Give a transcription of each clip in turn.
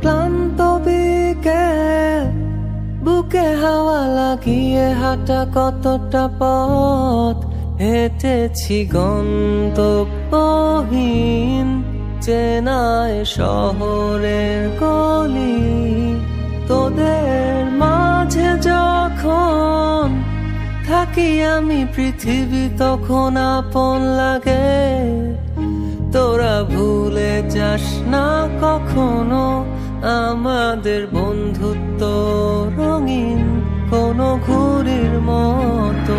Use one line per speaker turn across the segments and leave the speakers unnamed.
ক্লান্ত বিকেল, বুকে হাওয়া লাগিয়ে হাঁটা কতটা পথ হেঁটেছি গন্তব্যহীন চেনায় শহরের গলি। তোদের মাঝে যখন থাকি আমি পৃথিবী তখন আপন লাগে। তোরা ভুলে যাস না কখনো আমাদের বন্ধুত্ব রঙিন কোনো ঘুড়ির মতো।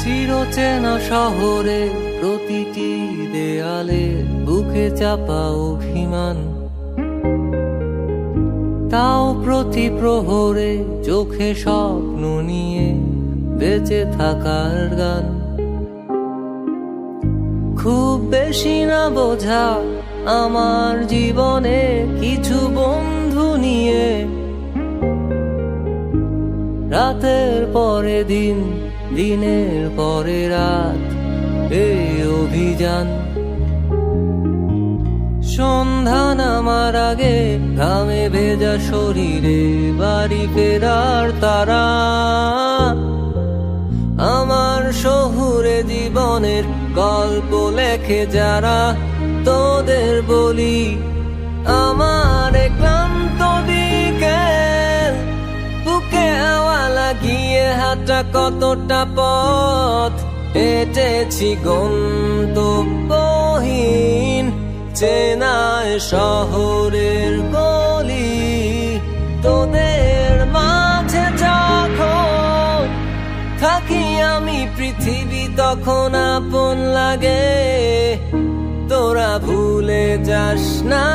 চিরচেনা শহরে প্রতিটি দেয়ালে বুকে চাপা অভিমান, তাও প্রতি প্রহরে চোখে স্বপ্ন নিয়ে বেঁচে থাকার গান। খুব বেশি না বোঝা আমার জীবনে কিছু বন্ধু নিয়ে, রাতের পরে দিন, দিনের পরে রাত এই অভিযান। সন্ধ্যা নামার আগে ঘামে ভেজা শরীরে বাড়ি ফেরার তারা। আমার শহুরে জীবনের গল্প লেখে যারা, তোদের বলি আমার ক্লান্ত বিকেল, বুকে হাওয়া লাগিয়ে হাঁটা কতটা পথ হেঁটেছি গন্তব্যহীন চেনায় শহরের গলি। তোদের মাঝে যখন থাকি আমি পৃথিবী তখন আপন লাগে। তোরা ভুলে যাস না